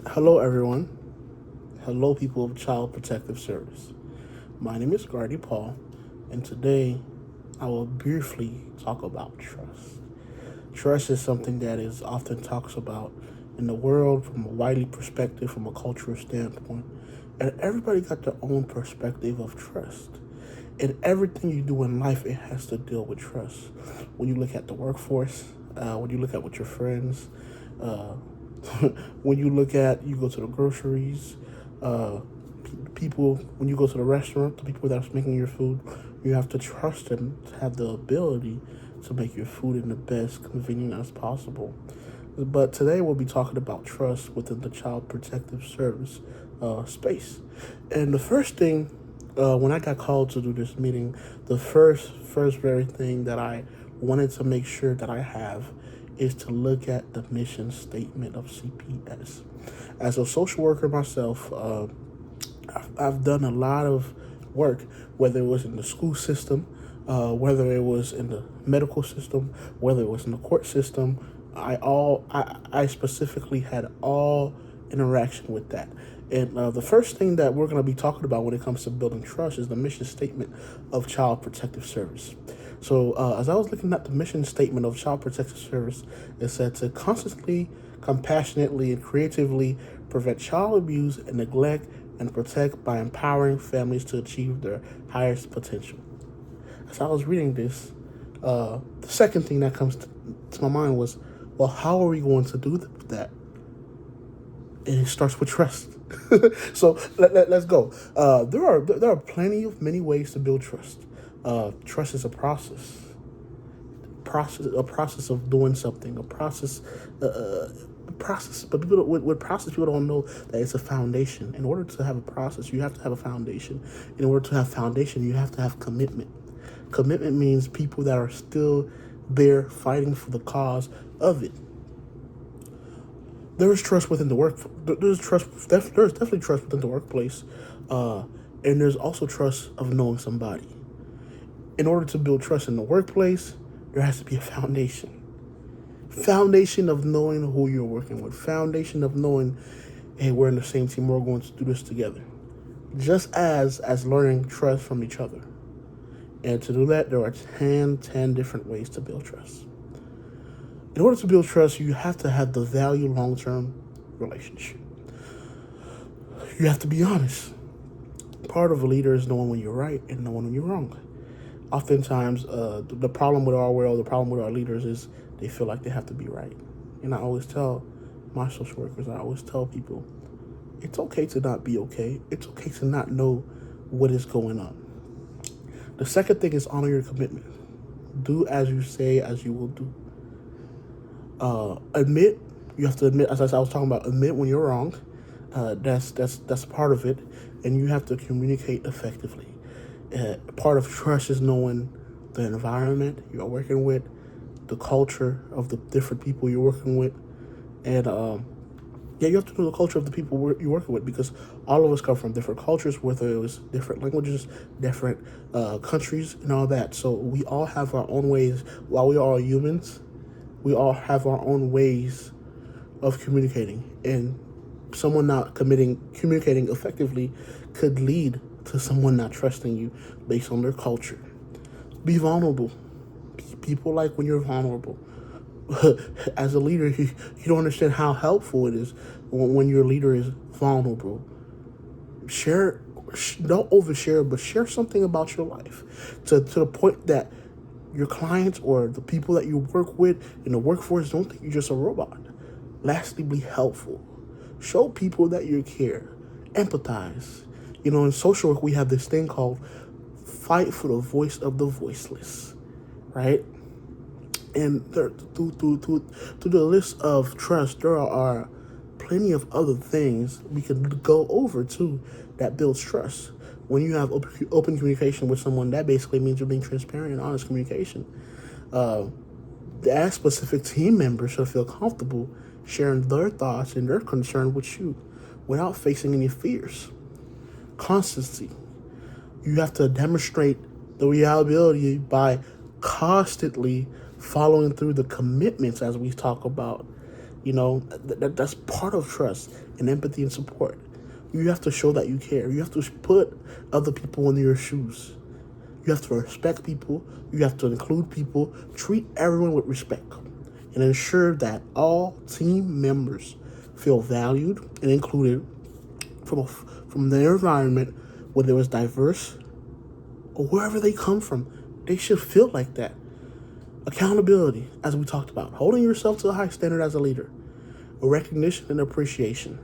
Hello, everyone. Hello, people of Child Protective Service. My name is Gardy Paul, and today I will briefly talk about trust. Trust is something that is often talked about in the world from a widely perspective, from a cultural standpoint, and everybody got their own perspective of trust. In everything you do in life, it has to deal with trust. When you look at the workforce, when you look at with your friends, uh, when you go to the groceries, uh, people, when you go to the restaurant, the people that's making your food, you have to trust them to have the ability to make your food in the best convenient as possible. But today we'll be talking about trust within the Child Protective Service space. And the first thing, when I got called to do this meeting, the first very thing that I wanted to make sure that I have is to look at the mission statement of CPS. As a social worker myself, I've done a lot of work, whether it was in the school system, whether it was in the medical system, whether it was in the court system. I specifically had all interaction with that. And the first thing that we're going to be talking about when it comes to building trust is the mission statement of Child Protective Service. So, as I was looking at the mission statement of Child Protective Service, it said to constantly, compassionately, and creatively prevent child abuse and neglect and protect by empowering families to achieve their highest potential. As I was reading this, the second thing that comes to my mind was, well, how are we going to do that? And it starts with trust. So let's go. There are plenty of many ways to build trust. Trust is a process of doing something, process. But people with process, people don't know that it's a foundation. In order to have a process, you have to have a foundation. In order to have foundation, you have to have commitment. Commitment means people that are still there fighting for the cause of it. There is trust within the work. There's trust. There's definitely trust within the workplace, and there's also trust of knowing somebody. In order to build trust in the workplace, there has to be a foundation. Foundation of knowing who you're working with. Foundation of knowing, hey, we're in the same team. We're going to do this together. Just as learning trust from each other. And to do that, there are 10 different ways to build trust. In order to build trust, you have to have the value long-term relationship. You have to be honest. Part of a leader is knowing when you're right and knowing when you're wrong. Oftentimes, the problem with our world, the problem with our leaders is they feel like they have to be right. And I always tell my social workers, I always tell people, it's okay to not be okay. It's okay to not know what is going on. The second thing is honor your commitment. Do as you say, as you will do. Admit. You have to admit, as I was talking about, admit when you're wrong. That's part of it, and you have to communicate effectively. Part of trust is knowing the environment you're working with, the culture of the different people you're working with, and yeah, you have to know the culture of the people you're working with, because all of us come from different cultures, whether it was different languages, different countries, and all that. So we all have our own ways. While we are all humans, we all have our own ways of communicating, and someone not communicating effectively could lead to someone not trusting you based on their culture. Be vulnerable. People like when you're vulnerable. As a leader, you don't understand how helpful it is when your leader is vulnerable. Share, don't overshare, but share something about your life to the point that your clients or the people that you work with in the workforce don't think you're just a robot. Lastly, be helpful. Show people that you care. Empathize. In social work, we have this thing called fight for the voice of the voiceless, right? And there, to the list of trust, there are plenty of other things we could go over too that builds trust. When you have open communication with someone, that basically means you're being transparent and honest communication. That specific team member should feel comfortable sharing their thoughts and their concern with you without facing any fears. Constancy. You have to demonstrate the reliability by constantly following through the commitments as we talk about. That's part of trust and empathy and support. You have to show that you care. You have to put other people in your shoes. You have to respect people. You have to include people. Treat everyone with respect, and ensure that all team members feel valued and included from their environment, whether it was diverse or wherever they come from. They should feel like that. Accountability, as we talked about, holding yourself to a high standard as a leader, recognition and appreciation.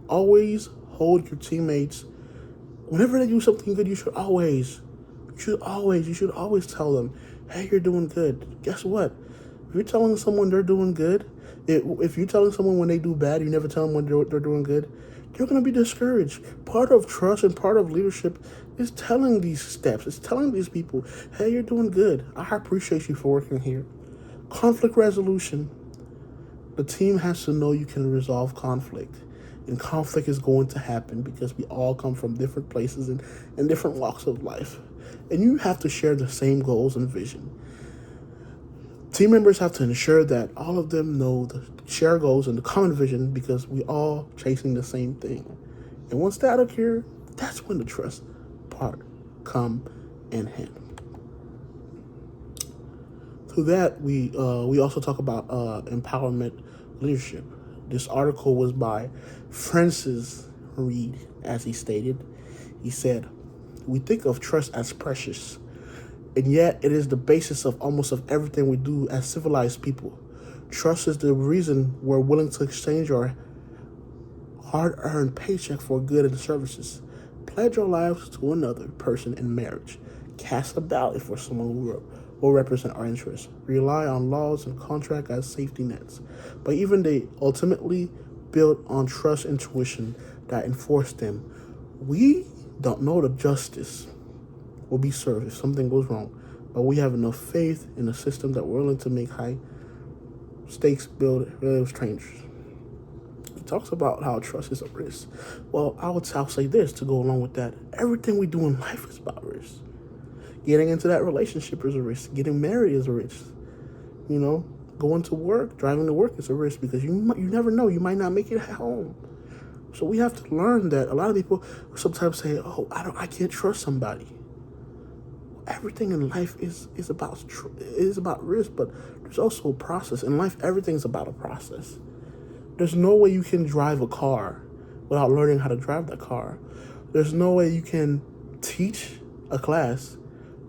Always hold your teammates. Whenever they do something good, you should always tell them, hey, you're doing good. Guess what? If you're telling someone they're doing good, if you're telling someone when they do bad, you never tell them when they're doing good, they're going to be discouraged. Part of trust and part of leadership is telling these steps. It's telling these people, hey, you're doing good. I appreciate you for working here. Conflict resolution. The team has to know you can resolve conflict. And conflict is going to happen because we all come from different places and different walks of life. And you have to share the same goals and vision. Team members have to ensure that all of them know the shared goals and the common vision because we all chasing the same thing. And once that occurs, that's when the trust part come in hand. Through that, we also talk about empowerment leadership. This article was by Francis Reed, as he stated. He said, we think of trust as precious, and yet it is the basis of almost of everything we do as civilized people. Trust is the reason we're willing to exchange our hard-earned paycheck for goods and services, pledge our lives to another person in marriage, cast a ballot for someone who will represent our interests, rely on laws and contracts as safety nets, but even they ultimately build on trust and intuition that enforce them. We don't know the justice will be served if something goes wrong, but we have enough faith in a system that we're willing to make high stakes build with strangers. He talks about how trust is a risk. Well, I'll say this to go along with that. Everything we do in life is about risk. Getting into that relationship is a risk. Getting married is a risk. Going to work, driving to work is a risk because you never know. You might not make it at home. So we have to learn that. A lot of people sometimes say, "Oh, I can't trust somebody." Everything in life is about risk, but there's also a process. In life, everything's about a process. There's no way you can drive a car without learning how to drive that car. There's no way you can teach a class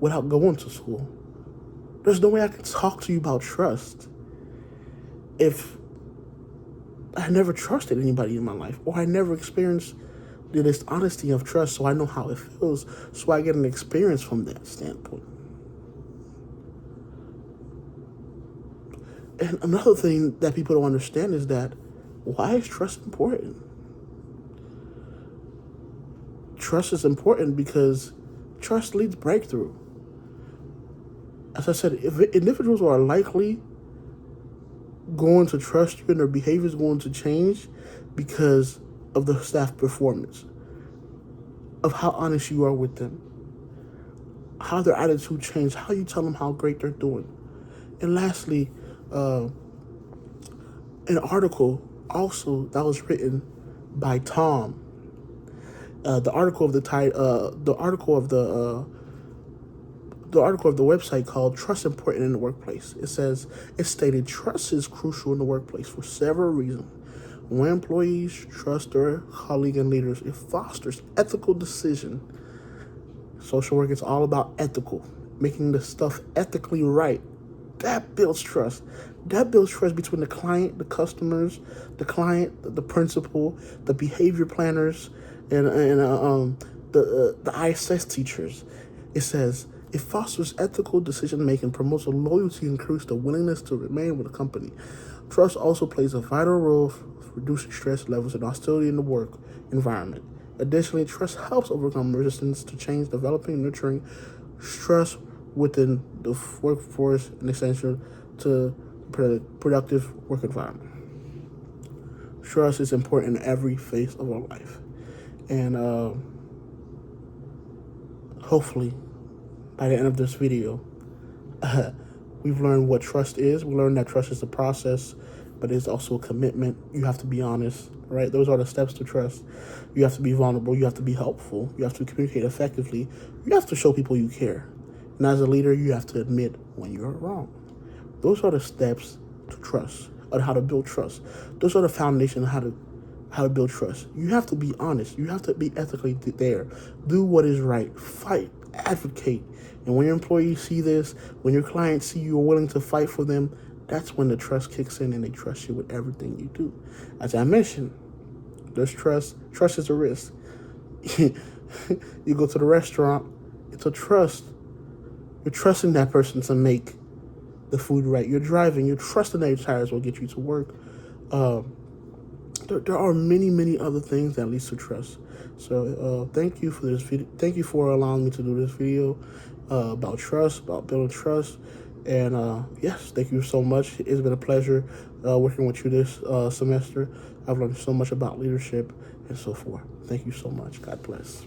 without going to school. There's no way I can talk to you about trust if I never trusted anybody in my life, or I never experienced the dishonesty of trust, so I know how it feels, so I get an experience from that standpoint. And another thing that people don't understand is that, why is trust important? Trust is important because trust leads breakthrough. As I said, if individuals are likely going to trust you and their behavior is going to change because of the staff performance, of how honest you are with them, how their attitude changed, how you tell them how great they're doing. And lastly, an article also that was written by Tom. The article of the website called Trust Important in the Workplace. It stated trust is crucial in the workplace for several reasons. When employees trust their colleagues and leaders, it fosters ethical decision. Social work is all about ethical, making the stuff ethically right. That builds trust. That builds trust between the client, the customers, the client, the principal, the behavior planners, and the ISS teachers. It says, it fosters ethical decision-making, promotes a loyalty, and increases the willingness to remain with the company. Trust also plays a vital role for reducing stress levels and hostility in the work environment. Additionally, trust helps overcome resistance to change, developing and nurturing trust within the workforce and essential to productive work environment. Trust is important in every phase of our life. And hopefully, by the end of this video, we've learned what trust is. We learned that trust is a process but it's also a commitment. You have to be honest, right? Those are the steps to trust. You have to be vulnerable. You have to be helpful. You have to communicate effectively. You have to show people you care. And as a leader, you have to admit when you're wrong. Those are the steps to trust, on how to build trust. Those are the foundation of how to build trust. You have to be honest. You have to be ethically there. Do what is right. Fight. Advocate. And when your employees see this, when your clients see you are willing to fight for them, that's when the trust kicks in and they trust you with everything you do. As I mentioned, there's trust. Trust is a risk. You go to the restaurant, it's a trust. You're trusting that person to make the food right. You're driving, you're trusting that your tires will get you to work. There are many, many other things that leads to trust. So thank you for this video. Thank you for allowing me to do this video about trust, about building trust. And yes, thank you so much. It's been a pleasure working with you this semester. I've learned so much about leadership and so forth. Thank you so much. God bless.